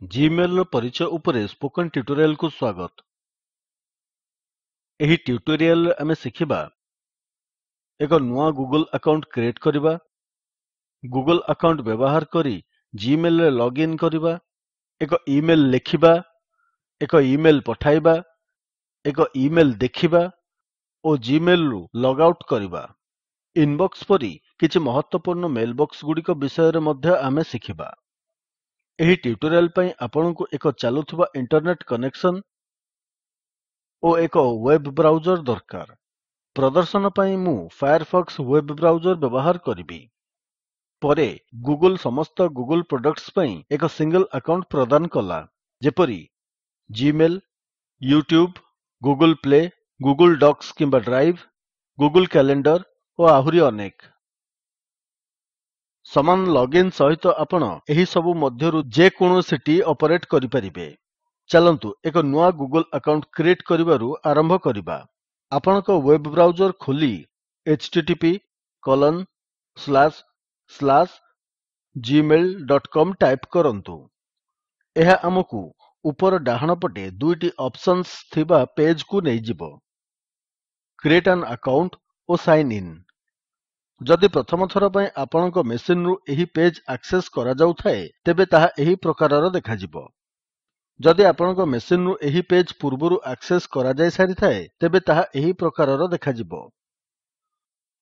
Gmail ର ପରିଚୟ ଉପରେ ସ୍ପୋକନ୍ ଟ୍ୟୁଟୋରିଆଲ କୁ ସ୍ୱାଗତ। ଏହି ଟ୍ୟୁଟୋରିଆଲ ରେ ଆମେ ଶିଖିବା ଏକ ନୂଆ ଗୁଗଲ ଆକାଉଣ୍ଟ କ୍ରିଏଟ୍ କରିବା, ଗୁଗଲ ଆକାଉଣ୍ଟ ବ୍ୟବହାର କରି ଜିମେଲ୍ ରେ ଲଗ୍ ଇନ୍ କରିବା, ଏକ ଇମେଲ୍ ଲେଖିବା, ଏକ ଇମେଲ୍ ପଠାଇବା, ଏକ ଇମେଲ୍ ଦେଖିବା ଓ ଜିମେଲ୍ ରୁ ଲଗ୍ ଆଉଟ୍ କରିବା। ଇନବକ୍ସ ପରି କିଛି ମହତ୍ୱପୂର୍ଣ୍ଣ ମେଲ୍ ବକ୍ସ ଗୁଡ଼ିକ ବିଷୟରେ ମଧ୍ୟ ଆମେ ଶିଖିବା। ଏହି ଟ୍ୟୁଟୋରିଆଲ ପାଇଁ ଆପଣଙ୍କୁ ଏକ ଚାଲୁଥିବା ଇଣ୍ଟରନେଟ୍ କନେକ୍ସନ୍ ଓ ଏକ ୱେବ୍ ବ୍ରାଉଜର୍ ଦରକାର। ପ୍ରଦର୍ଶନ ପାଇଁ ମୁଁ ଫାୟାରଫକ୍ସ ୱେବ୍ ବ୍ରାଉଜର୍ ବ୍ୟବହାର କରିବି। ପରେ ଗୁଗଲ ସମସ୍ତ ଗୁଗଲ ପ୍ରଡକ୍ଟସ୍ ପାଇଁ ଏକ ସିଙ୍ଗଲ୍ ଆକାଉଣ୍ଟ ପ୍ରଦାନ କଲା, ଯେପରି Gmail, YouTube, Google play, Google docs କିମ୍ବା ଡ୍ରାଇଭ୍, ଗୁଗଲ କ୍ୟାଲେଣ୍ଡର ଓ ଆହୁରି ଅନେକ। ସମାନ ଲଗ୍ଇନ୍ ସହିତ ଆପଣ ଏହି ସବୁ ମଧ୍ୟରୁ ଯେକୌଣସିଟି ଅପରେଟ୍ କରିପାରିବେ। ଚାଲନ୍ତୁ ଏକ ନୂଆ ଗୁଗଲ ଆକାଉଣ୍ଟ କ୍ରିଏଟ୍ କରିବାରୁ ଆରମ୍ଭ କରିବା। ଆପଣଙ୍କ ୱେବ୍ ବ୍ରାଉଜର୍ ଖୋଲି http://gmail.com ଟାଇପ୍ କରନ୍ତୁ। ଏହା ଆମକୁ ଉପର ଡାହାଣ ପଟେ ଦୁଇଟି ଅପ୍ସନ୍ସ ଥିବା ପେଜ୍ କୁ ନେଇଯିବ, କ୍ରିଏଟ୍ ଆନ୍ ଆକାଉଣ୍ଟ ଓ ସାଇନ୍ ଇନ୍। ଯଦି ପ୍ରଥମ ଥର ପାଇଁ ଆପଣଙ୍କ ମେସିନ୍ ରୁ ଏହି ପେଜ୍ ଆକ୍ସେସ୍ କରାଯାଉଥାଏ, ତେବେ ତାହା ଏହି ପ୍ରକାରର ଦେଖାଯିବ। ଯଦି ଆପଣଙ୍କ ମେସିନ୍ ରୁ ଏହି ପେଜ୍ ପୂର୍ବରୁ ଆକ୍ସେସ୍ କରାଯାଇସାରିଥାଏ, ତେବେ ତାହା ଏହି ପ୍ରକାରର ଦେଖାଯିବ।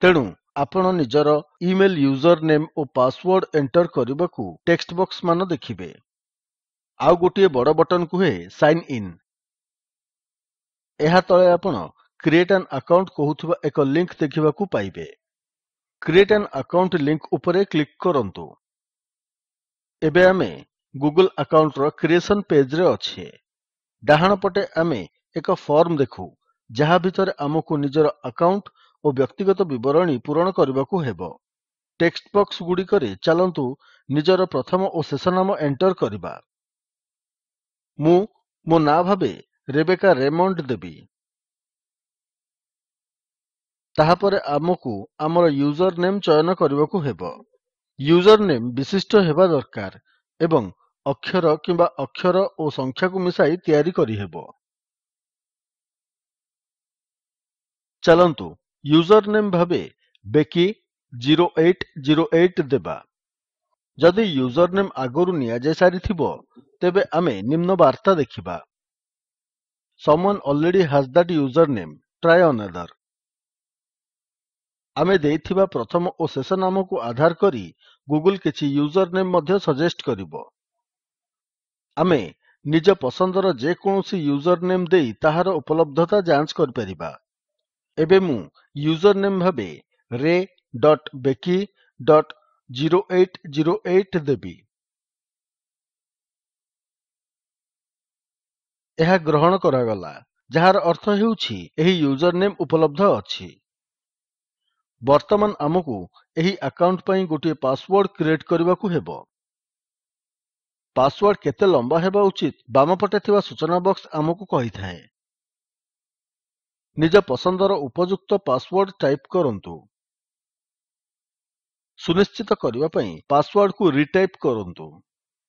ତେଣୁ ଆପଣ ନିଜର ଇମେଲ୍ ୟୁଜର୍ ନେମ୍ ଓ ପାସୱର୍ଡ ଏଣ୍ଟର୍ କରିବାକୁ ଟେକ୍ସଟ୍ ବକ୍ସ ମାନ ଦେଖିବେ। ଆଉ ଗୋଟିଏ ବଡ ବଟନ୍ କୁହେ ସାଇନ୍ ଇନ୍। ଏହା ତଳେ ଆପଣ କ୍ରିଏଟ୍ ଆନ୍ ଆକାଉଣ୍ଟ କହୁଥିବା ଏକ ଲିଙ୍କ୍ ଦେଖିବାକୁ ପାଇବେ। କ୍ରିଏଟ୍ ଆନ୍ ଆକାଉଣ୍ଟ ଲିଙ୍କ୍ ଉପରେ କ୍ଲିକ୍ କରନ୍ତୁ। ଏବେ ଆମେ ଗୁଗଲ ଆକାଉଣ୍ଟର କ୍ରିଏସନ୍ ପେଜ୍ ରେ ଅଛେ। ଡାହାଣ ପଟେ ଆମେ ଏକ ଫର୍ମ ଦେଖୁ, ଯାହା ଭିତରେ ଆମକୁ ନିଜର ଆକାଉଣ୍ଟ ଓ ବ୍ୟକ୍ତିଗତ ବିବରଣୀ ପୂରଣ କରିବାକୁ ହେବ। ଟେକ୍ସଟ୍ ବକ୍ସ ଗୁଡ଼ିକରେ ଚାଲନ୍ତୁ ନିଜର ପ୍ରଥମ ଓ ଶେଷ ନାମ ଏଣ୍ଟର୍ କରିବା। ମୁଁ ମୋ ନାଁ ଭାବେ ରେବେକା ରେମଣ୍ଡ ଦେବି। ତାହାପରେ ଆମକୁ ଆମର ୟୁଜର୍ ନେମ୍ ଚୟନ କରିବାକୁ ହେବ। ୟୁଜର୍ ନେମ୍ ବିଶିଷ୍ଟ ହେବା ଦରକାର ଏବଂ ଅକ୍ଷର କିମ୍ବା ଅକ୍ଷର ଓ ସଂଖ୍ୟାକୁ ମିଶାଇ ତିଆରି କରିହେବ। ଚାଲନ୍ତୁ ୟୁଜର୍ ନେମ୍ ଭାବେ ବେକି0808 ଦେବା। ଯଦି ୟୁଜର୍ ନେମ୍ ଆଗରୁ ନିଆଯାଇସାରିଥିବ, ତେବେ ଆମେ ନିମ୍ନ ବାର୍ତ୍ତା ଦେଖିବା। someone already has that username, try another। ଆମେ ଦେଇଥିବା ପ୍ରଥମ ଓ ଶେଷ ନାମକୁ ଆଧାର କରି ଗୁଗଲ କିଛି ୟୁଜର୍ ନେମ୍ ମଧ୍ୟ ସଜେଷ୍ଟ କରିବ। ଆମେ ନିଜ ପସନ୍ଦର ଯେକୌଣସି ୟୁଜର୍ ନେମ୍ ଦେଇ ତାହାର ଉପଲବ୍ଧତା ଯାଞ୍ଚ କରିପାରିବା। ଏବେ ମୁଁ ୟୁଜର୍ ନେମ୍ ଭାବେ ray.becky.0808 ଦେବି। ଏହା ଗ୍ରହଣ କରାଗଲା, ଯାହାର ଅର୍ଥ ହେଉଛି ଏହି ୟୁଜର୍ ନେମ୍ ଉପଲବ୍ଧ ଅଛି। ବର୍ତ୍ତମାନ ଆମକୁ ଏହି ଆକାଉଣ୍ଟ ପାଇଁ ଗୋଟିଏ ପାସୱର୍ଡ କ୍ରିଏଟ୍ କରିବାକୁ ହେବ। ପାସୱର୍ଡ କେତେ ଲମ୍ବା ହେବା ଉଚିତ ବାମପଟେ ଥିବା ସୂଚନା ବକ୍ସ ଆମକୁ କହିଥାଏ। ନିଜ ପସନ୍ଦର ଉପଯୁକ୍ତ ପାସୱର୍ଡ ଟାଇପ୍ କରନ୍ତୁ। ସୁନିଶ୍ଚିତ କରିବା ପାଇଁ ପାସୱର୍ଡକୁ ରିଟାଇପ୍ କରନ୍ତୁ।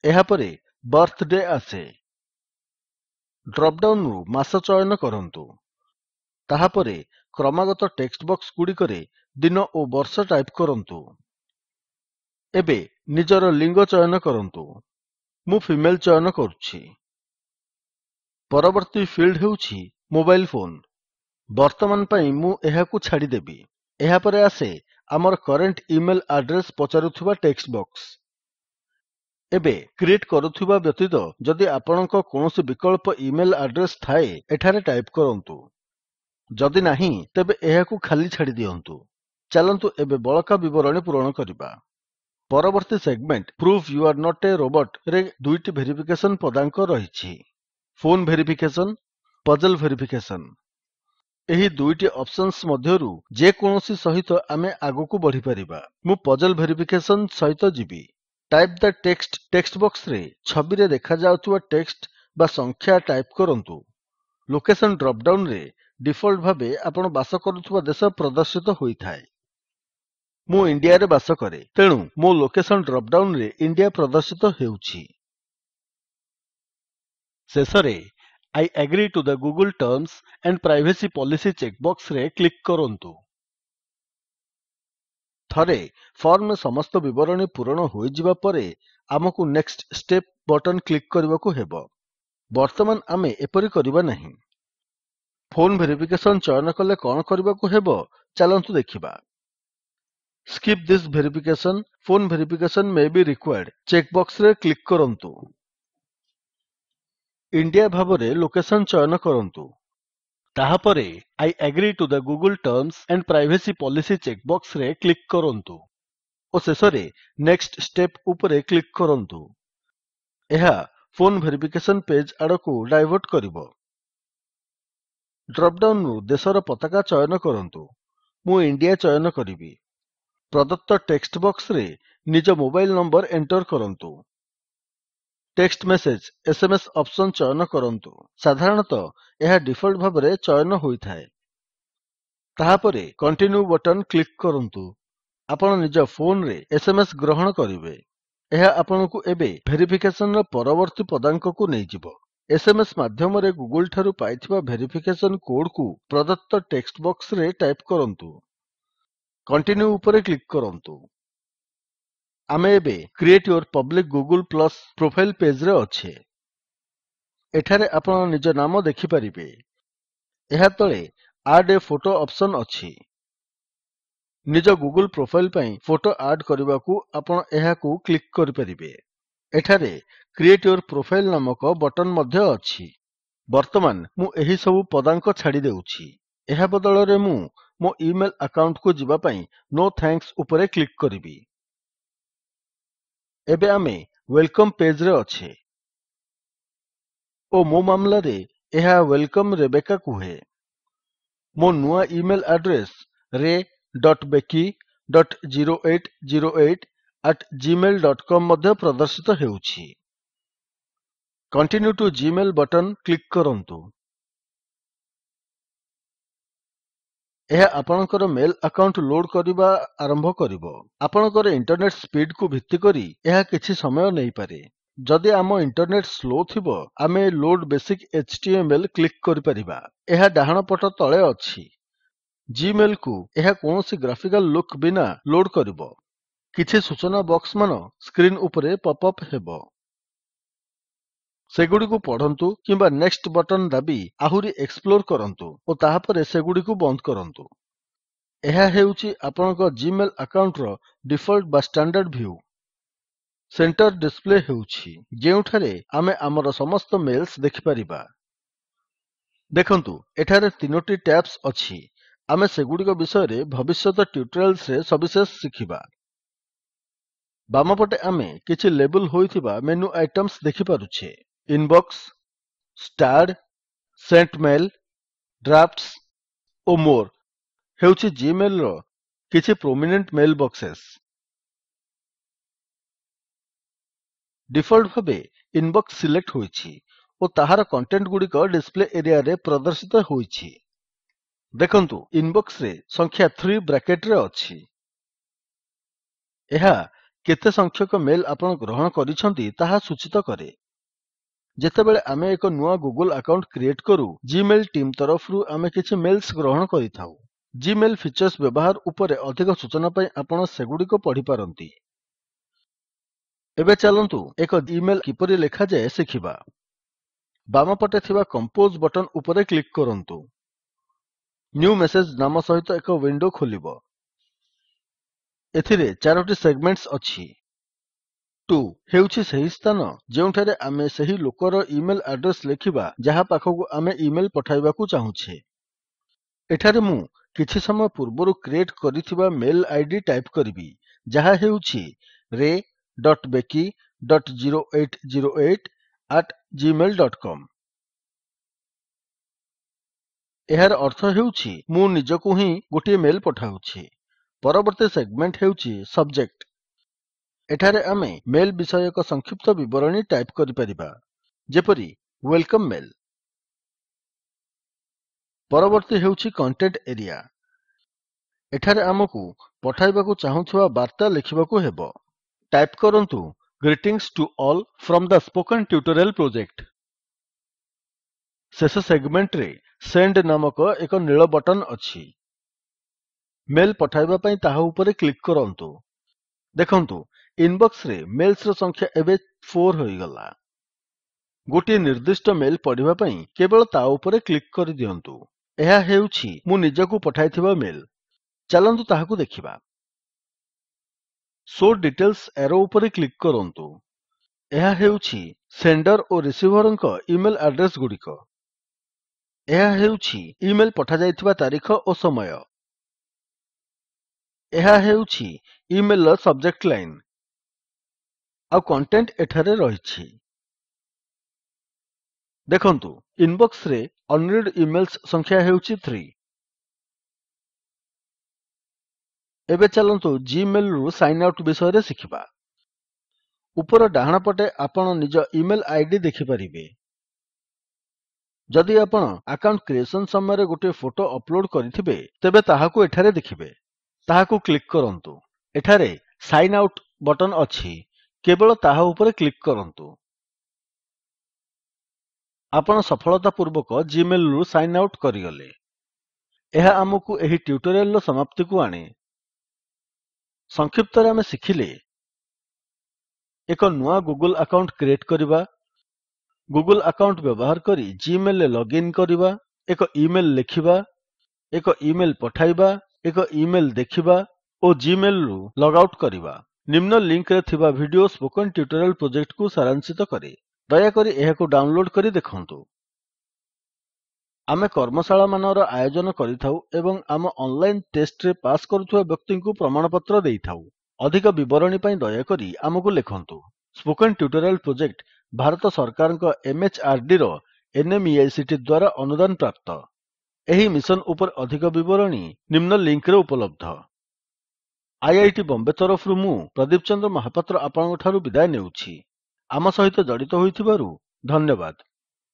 ଏହାପରେ ବର୍ଥଡେ ଆସେ। ଡ୍ରପ୍ ଡାଉନ୍ ରୁ ମାସ ଚୟନ କରନ୍ତୁ। ତାହାପରେ କ୍ରମାଗତ ଟେକ୍ସଟ୍ ବକ୍ସ ଗୁଡ଼ିକରେ ଦିନ ଓ ବର୍ଷ ଟାଇପ୍ କରନ୍ତୁ। ଏବେ ନିଜର ଲିଙ୍ଗ ଚୟନ କରନ୍ତୁ। ମୁଁ ଫିମେଲ୍ ଚୟନ କରୁଛି। ପରବର୍ତ୍ତୀ ଫିଲ୍ଡ ହେଉଛି ମୋବାଇଲ୍ ଫୋନ୍। ବର୍ତ୍ତମାନ ପାଇଁ ମୁଁ ଏହାକୁ ଛାଡ଼ିଦେବି। ଏହାପରେ ଆସେ ଆମର କରେଣ୍ଟ ଇମେଲ୍ ଆଡ୍ରେସ୍ ପଚାରୁଥିବା ଟେକ୍ସଟ୍ ବକ୍ସ। ଏବେ କ୍ରିଏଟ୍ କରୁଥିବା ବ୍ୟତୀତ ଯଦି ଆପଣଙ୍କ କୌଣସି ବିକଳ୍ପ ଇମେଲ୍ ଆଡ୍ରେସ୍ ଥାଏ, ଏଠାରେ ଟାଇପ୍ କରନ୍ତୁ। ଯଦି ନାହିଁ, ତେବେ ଏହାକୁ ଖାଲି ଛାଡ଼ି ଦିଅନ୍ତୁ। ଚାଲନ୍ତୁ ଏବେ ବଳକା ବିବରଣୀ ପୂରଣ କରିବା। ପରବର୍ତ୍ତୀ segment prove you are not a robot ରେ ଦୁଇଟି ଭେରିଫିକେସନ୍ ପଦାଙ୍କ ରହିଛି, ଫୋନ୍ ଭେରିଫିକେସନ୍, ପଜଲ୍ ଭେରିଫିକେସନ୍। ଏହି ଦୁଇଟି ଅପ୍ସନ୍ସ ମଧ୍ୟରୁ ଯେକୌଣସି ସହିତ ଆମେ ଆଗକୁ ବଢ଼ିପାରିବା। ମୁଁ ପଜଲ୍ ଭେରିଫିକେସନ୍ ସହିତ ଯିବି। ଟାଇପ୍ ଦ ଟେକ୍ସଟ୍ ବକ୍ସରେ ଛବିରେ ଦେଖାଯାଉଥିବା ଟେକ୍ସଟ୍ ବା ସଂଖ୍ୟା ଟାଇପ୍ କରନ୍ତୁ। ଲୋକେସନ୍ ଡ୍ରପ୍ ଡାଉନ୍ ରେ ଡିଫଲ୍ଟ ଭାବେ ଆପଣ ବାସ କରୁଥିବା ଦେଶ ପ୍ରଦର୍ଶିତ ହୋଇଥାଏ। ମୁଁ ଇଣ୍ଡିଆରେ ବାସ କରେ, ତେଣୁ ମୋ ଲୋକେସନ୍ ଡ୍ରପ୍ ଡାଉନ୍ ରେ ଇଣ୍ଡିଆ ପ୍ରଦର୍ଶିତ ହେଉଛି। ଶେଷରେ I agree to the Google Terms and Privacy Policy ଚେକବକ୍ସରେ କ୍ଲିକ୍ କରନ୍ତୁ। ଥରେ ଫର୍ମରେ ସମସ୍ତ ବିବରଣୀ ପୂରଣ ହୋଇଯିବା ପରେ ଆମକୁ ନେକ୍ସଟ ଷ୍ଟେପ୍ ବଟନ୍ କ୍ଲିକ୍ କରିବାକୁ ହେବ। ବର୍ତ୍ତମାନ ଆମେ ଏପରି କରିବା ନାହିଁ। ଫୋନ୍ ଭେରିଫିକେସନ୍ ଚୟନ କଲେ କଣ କରିବାକୁ ହେବ ଚାଲନ୍ତୁ ଦେଖିବା। Skip this verification. Phone verification may be required. ଚେକବକ୍ସରେ କ୍ଲିକ୍ କରନ୍ତୁ। ଇଣ୍ଡିଆ ଭାବରେ ଲୋକେସନ୍ ଚୟନ କରନ୍ତୁ। ତାହାପରେ I agree to the Google Terms and Privacy Policy ଚେକବକ୍ସରେ କ୍ଲିକ୍ କରନ୍ତୁ ଓ ଶେଷରେ ନେକ୍ସଟ ଷ୍ଟେପ୍ ଉପରେ କ୍ଲିକ୍ କରନ୍ତୁ। ଏହା ଫୋନ୍ ଭେରିଫିକେସନ୍ ପେଜ୍ ଆଡକୁ ଡାଇଭର୍ଟ କରିବ। ଡ୍ରପ୍ ଡାଉନ୍ ରୁ ଦେଶର ପତାକା ଚୟନ କରନ୍ତୁ। ମୁଁ ଇଣ୍ଡିଆ ଚୟନ କରିବି। ପ୍ରଦତ୍ତ ଟେକ୍ସଟ୍ ବକ୍ସରେ ନିଜ ମୋବାଇଲ୍ ନମ୍ବର ଏଣ୍ଟର୍ କରନ୍ତୁ। ଟେକ୍ସଟ୍ ମେସେଜ୍ ଏସଏମଏସ୍ ଅପ୍ସନ୍ ଚୟନ କରନ୍ତୁ। ସାଧାରଣତଃ ଏହା ଡିଫଲ୍ଟ ଭାବରେ ଚୟନ ହୋଇଥାଏ। ତାହାପରେ କଣ୍ଟିନ୍ୟୁ ବଟନ୍ କ୍ଲିକ୍ କରନ୍ତୁ। ଆପଣ ନିଜ ଫୋନ୍ରେ ଏସଏମଏସ୍ ଗ୍ରହଣ କରିବେ। ଏହା ଆପଣଙ୍କୁ ଏବେ ଭେରିଫିକେସନ୍ ର ପରବର୍ତ୍ତୀ ପଦାଙ୍କକୁ ନେଇଯିବ। ଏସଏମଏସ୍ ମାଧ୍ୟମରେ ଗୁଗଲ୍ ଠାରୁ ପାଇଥିବା ଭେରିଫିକେସନ୍ କୋଡ୍ କୁ ପ୍ରଦତ୍ତ ଟେକ୍ସଟ୍ ବକ୍ସରେ ଟାଇପ୍ କରନ୍ତୁ। କଣ୍ଟିନ୍ୟୁ ଉପରେ କ୍ଲିକ୍ କରନ୍ତୁ। ଆମେ ଏବେ create your public Google plus profile ପେଜରେ ଅଛେ। ଏଠାରେ ଆପଣ ନିଜ ନାମ ଦେଖିପାରିବେ। ଏହା ତଳେ ଆଡ୍ ଏ ଫୋଟୋ ଅପ୍ସନ୍ ଅଛି। ନିଜ ଗୁଗଲ୍ ପ୍ରୋଫାଇଲ୍ ପାଇଁ ଫୋଟୋ ଆଡ୍ କରିବାକୁ ଆପଣ ଏହାକୁ କ୍ଲିକ୍ କରିପାରିବେ। ଏଠାରେ କ୍ରିଏଟ୍ ୟୋର୍ ପ୍ରୋଫାଇଲ୍ ନାମକ ବଟନ୍ ମଧ୍ୟ ଅଛି। ବର୍ତ୍ତମାନ ମୁଁ ଏହି ସବୁ ପଦାଙ୍କ ଛାଡି ଦେଉଛି। ଏହା ବଦଳରେ ମୁଁ ମୋ ଇମେଲ୍ ଆକାଉଣ୍ଟକୁ ଯିବା ପାଇଁ ନୋ ଥ୍ୟାଙ୍କ୍ସ ଉପରେ କ୍ଲିକ୍ କରିବି। ଏବେ ଆମେ ୱେଲକମ୍ ପେଜରେ ଅଛେ ଓ ମୋ ମାମଲାରେ ଏହା ୱେଲକମ୍ ରେବେକା କୁହେ। ମୋ ନୂଆ ଇମେଲ୍ ଆଡ୍ରେସ୍ ray.becky.0808@gmail.com ମଧ୍ୟ ପ୍ରଦର୍ଶିତ ହେଉଛି। Continue two Gmail button click କରନ୍ତୁ। ଏହା ଆପଣଙ୍କର ମେଲ୍ ଆକାଉଣ୍ଟ ଲୋଡ୍ କରିବା ଆରମ୍ଭ କରିବ। ଆପଣଙ୍କର ଇଣ୍ଟରନେଟ୍ ସ୍ପିଡ୍ କୁ ଭିତ୍ତି କରି ଏହା କିଛି ସମୟ ନେଇପାରେ। ଯଦି ଆମ ଇଣ୍ଟରନେଟ୍ ସ୍ଲୋ ଥିବ ଆମେ ଲୋଡ୍ ବେସିକ୍ HTML କ୍ଲିକ୍ କରିପାରିବା। ଏହା ଡାହାଣ ପଟ ତଳେ ଅଛି। ଜିମେଲ୍ କୁ ଏହା କୌଣସି ଗ୍ରାଫିକାଲ୍ ଲୁକ୍ ବିନା ଲୋଡ୍ କରିବ। କିଛି ସୂଚନା ବକ୍ସମାନ ସ୍କ୍ରିନ୍ ଉପରେ ପପ୍ ଅପ୍ ହେବ। ସେଗୁଡ଼ିକୁ ପଢନ୍ତୁ କିମ୍ବା ନେକ୍ସଟ ବଟନ୍ ଦାବି ଆହୁରି ଏକ୍ସପ୍ଲୋର୍ କରନ୍ତୁ ଓ ତାହାପରେ ସେଗୁଡ଼ିକୁ ବନ୍ଦ କରନ୍ତୁ। ଏହା ହେଉଛି ଆପଣଙ୍କ ଜିମେଲ୍ ଆକାଉଣ୍ଟର ଡିଫଲ୍ଟ ବା ଷ୍ଟାଣ୍ଡାର୍ଡ ଭ୍ୟୁ। ସେଣ୍ଟର ଡିସପ୍ଲେ ହେଉଛି ଯେଉଁଠାରେ ଆମେ ଆମର ସମସ୍ତ ମେଲ୍ସ ଦେଖିପାରିବା। ଦେଖନ୍ତୁ ଏଠାରେ 3ଟି ଟ୍ୟାବ୍ସ ଅଛି। ଆମେ ସେଗୁଡ଼ିକ ବିଷୟରେ ଭବିଷ୍ୟତ ଟ୍ୟୁଟୋରିଆଲ୍ସରେ ସବିଶେଷ ଶିଖିବା। ବାମପଟେ ଆମେ କିଛି ଲେବଲ୍ ହୋଇଥିବା ମେନୁ ଆଇଟମ୍ସ ଦେଖିପାରୁଛେ। ଇନବକ୍ସ, ଷ୍ଟାର୍ଡ, ସେଣ୍ଟ ମେଲ୍, ଡ୍ରାଫ୍ଟସ୍ ଓ ମୋର୍ ହେଉଛି ଜିମେଲ୍ ର କିଛି ପ୍ରୋମିନେଣ୍ଟ ମେଲ୍ ବକ୍ସେସ୍। ଡିଫଲ୍ଟ ଭାବେ ଇନବକ୍ସ ସିଲେକ୍ଟ ହୋଇଛି ଓ ତାହାର କଣ୍ଟେଣ୍ଟ ଗୁଡ଼ିକ ଡିସପ୍ଲେ ଏରିଆରେ ପ୍ରଦର୍ଶିତ ହୋଇଛି। ଦେଖନ୍ତୁ ଇନବକ୍ସରେ ସଂଖ୍ୟା 3 ବ୍ରାକେଟ୍ ରେ ଅଛି। ଏହା କେତେ ସଂଖ୍ୟକ ମେଲ୍ ଆପଣ ଗ୍ରହଣ କରିଛନ୍ତି ତାହା ସୂଚିତ କରେ। ଯେତେବେଳେ ଆମେ ଏକ ନୂଆ ଗୁଗଲ୍ ଆକାଉଣ୍ଟ କ୍ରିଏଟ୍ କରୁ ଜିମେଲ୍ ଟିମ୍ ତରଫରୁ ଆମେ କିଛି ମେଲ୍ସ ଗ୍ରହଣ କରିଥାଉ। ଜିମେଲ୍ ଫିଚର୍ସ ବ୍ୟବହାର ଉପରେ ଅଧିକ ସୂଚନା ପାଇଁ ଆପଣ ସେଗୁଡ଼ିକ ପଢିପାରନ୍ତି। ଏବେ ଚାଲନ୍ତୁ ଏକ ଇମେଲ୍ କିପରି ଲେଖାଯାଏ ଶିଖିବା। ବାମପଟେ ଥିବା କମ୍ପୋଜ୍ ବଟନ୍ ଉପରେ କ୍ଲିକ୍ କରନ୍ତୁ। ନ୍ୟୁ ମେସେଜ୍ ନାମ ସହିତ ଏକ ୱିଣ୍ଡୋ ଖୋଲିବ। ଏଥିରେ 4ଟି ସେଗମେଣ୍ଟସ୍ ଅଛି। ଟୁ ହେଉଛି ସେହି ସ୍ଥାନ ଯେଉଁଠାରେ ଆମେ ସେହି ଲୋକର ଇମେଲ୍ ଆଡ୍ରେସ୍ ଲେଖିବା ଯାହା ପାଖକୁ ଆମେ ଇମେଲ୍ ପଠାଇବାକୁ ଚାହୁଁଛେ। ଏଠାରେ ମୁଁ କିଛି ସମୟ ପୂର୍ବରୁ କ୍ରିଏଟ୍ କରିଥିବା ମେଲ୍ ଆଇଡି ଟାଇପ୍ କରିବି ଯାହା ହେଉଛି ray.becky.0808@gmail.com। ଏହାର ଅର୍ଥ ହେଉଛି ମୁଁ ନିଜକୁ ହିଁ ଗୋଟିଏ ମେଲ୍ ପଠାଉଛି। ପରବର୍ତ୍ତୀ ସେଗମେଣ୍ଟ ହେଉଛି ସବଜେକ୍ଟ। ଏଠାରେ ଆମେ ମେଲ୍ ବିଷୟକ ସଂକ୍ଷିପ୍ତ ବିବରଣୀ ଟାଇପ୍ କରିପାରିବା ଯେପରି ୱେଲକମ୍ ମେଲ୍। ପରବର୍ତ୍ତୀ ହେଉଛି କଣ୍ଟେଣ୍ଟ ଏରିଆ। ଏଠାରେ ଆମକୁ ପଠାଇବାକୁ ଚାହୁଁଥିବା ବାର୍ତ୍ତା ଲେଖିବାକୁ ହେବ। ଟାଇପ୍ କରନ୍ତୁ greetings to all from the spoken tutorial project. ଶେଷ ସେଗମେଣ୍ଟରେ ସେଣ୍ଡ ନାମକ ଏକ ନୀଳ ବଟନ୍ ଅଛି। ମେଲ୍ ପଠାଇବା ପାଇଁ ତାହା ଉପରେ କ୍ଲିକ୍ କରନ୍ତୁ। ଦେଖନ୍ତୁ ଇନବକ୍ସରେ ମେଲ୍ସର ସଂଖ୍ୟା ଏବେ 4 ହୋଇଗଲା। ଗୋଟିଏ ନିର୍ଦ୍ଦିଷ୍ଟ ମେଲ୍ ପଢିବା ପାଇଁ କେବଳ ତା ଉପରେ କ୍ଲିକ୍ କରିଦିଅନ୍ତୁ। ଏହା ହେଉଛି ମୁଁ ନିଜକୁ ପଠାଇଥିବା ମେଲ୍। ଚାଲନ୍ତୁ ତାହାକୁ ଦେଖିବା। ଶୋ ଡିଟେଲ୍ସ ଏରୋ ଉପରେ କ୍ଲିକ୍ କରନ୍ତୁ। ଏହା ହେଉଛି ସେଣ୍ଡର ଓ ରିସିଭରଙ୍କ ଇମେଲ୍ ଆଡ୍ରେସ୍ ଗୁଡ଼ିକ। ଏହା ହେଉଛି ଇମେଲ୍ ପଠାଯାଇଥିବା ତାରିଖ ଓ ସମୟ। ଏହା ହେଉଛି ଇମେଲ୍ ର ସବଜେକ୍ଟ ଲାଇନ୍। ଆଉ କଣ୍ଟେଣ୍ଟ ଏଠାରେ ରହିଛି। ଦେଖନ୍ତୁ ଇନବକ୍ସରେ ଅନରିଡ୍ ଇମେଲ୍ସ ସଂଖ୍ୟା ହେଉଛି 3। ଏବେ ଚାଲନ୍ତୁ ଜିମେଲ୍ ରୁ ସାଇନ୍ ଆଉଟ୍ ବିଷୟରେ ଶିଖିବା। ଉପର ଡାହାଣ ପଟେ ଆପଣ ନିଜ ଇମେଲ୍ ଆଇଡି ଦେଖିପାରିବେ। ଯଦି ଆପଣ ଆକାଉଣ୍ଟ କ୍ରିଏସନ୍ ସମୟରେ ଗୋଟିଏ ଫଟୋ ଅପଲୋଡ୍ କରିଥିବେ ତେବେ ତାହାକୁ ଏଠାରେ ଦେଖିବେ। ତାହାକୁ କ୍ଲିକ୍ କରନ୍ତୁ। ଏଠାରେ ସାଇନ୍ ଆଉଟ୍ ବଟନ୍ ଅଛି। କେବଳ ତାହା ଉପରେ କ୍ଲିକ୍ କରନ୍ତୁ। ଆପଣ ସଫଳତାପୂର୍ବକ ଜିମେଲ୍ ରୁ ସାଇନ୍ ଆଉଟ୍ କରିଗଲେ। ଏହା ଆମକୁ ଏହି ଟ୍ୟୁଟୋରିଆଲ୍ ର ସମାପ୍ତିକୁ ଆଣେ। ସଂକ୍ଷିପ୍ତରେ ଆମେ ଶିଖିଲେ ଏକ ନୂଆ ଗୁଗଲ୍ ଆକାଉଣ୍ଟ କ୍ରିଏଟ୍ କରିବା, ଗୁଗଲ୍ ଆକାଉଣ୍ଟ ବ୍ୟବହାର କରି ଜିମେଲ୍ ରେ ଲଗଇନ୍ କରିବା, ଏକ ଇମେଲ୍ ଲେଖିବା, ଏକ ଇମେଲ୍ ପଠାଇବା, ଏକ ଇମେଲ୍ ଦେଖିବା ଓ ଜିମେଲ୍ ରୁ ଲଗ୍ ଆଉଟ୍ କରିବା। ନିମ୍ନ ଲିଙ୍କ୍ ରେ ଥିବା ଭିଡିଓ ସ୍ପୋକେନ୍ ଟ୍ୟୁଟୋରିଆଲ୍ ପ୍ରୋଜେକ୍ଟକୁ ସାରାଂଶିତ କରେ। ଦୟାକରି ଏହାକୁ ଡାଉନଲୋଡ୍ କରି ଦେଖନ୍ତୁ। ଆମେ କର୍ମଶାଳାମାନର ଆୟୋଜନ କରିଥାଉ ଏବଂ ଆମ ଅନଲାଇନ୍ ଟେଷ୍ଟରେ ପାସ୍ କରୁଥିବା ବ୍ୟକ୍ତିଙ୍କୁ ପ୍ରମାଣପତ୍ର ଦେଇଥାଉ। ଅଧିକ ବିବରଣୀ ପାଇଁ ଦୟାକରି ଆମକୁ ଲେଖନ୍ତୁ। ସ୍ପୋକେନ୍ ଟ୍ୟୁଟୋରିଆଲ୍ ପ୍ରୋଜେକ୍ଟ ଭାରତ ସରକାରଙ୍କ MHRDର NMEICT ଦ୍ୱାରା ଅନୁଦାନ ପ୍ରାପ୍ତ। ଏହି ମିଶନ୍ ଉପରେ ଅଧିକ ବିବରଣୀ ନିମ୍ନ ଲିଙ୍କ୍ ରେ ଉପଲବ୍ଧ। IIT ବମ୍ବେ ତରଫରୁ ମୁଁ ପ୍ରଦୀପ ଚନ୍ଦ୍ର ମହାପାତ୍ର ଆପଣଙ୍କଠାରୁ ବିଦାୟ ନେଉଛି। ଆମ ସହିତ ଜଡ଼ିତ ହୋଇଥିବାରୁ ଧନ୍ୟବାଦ।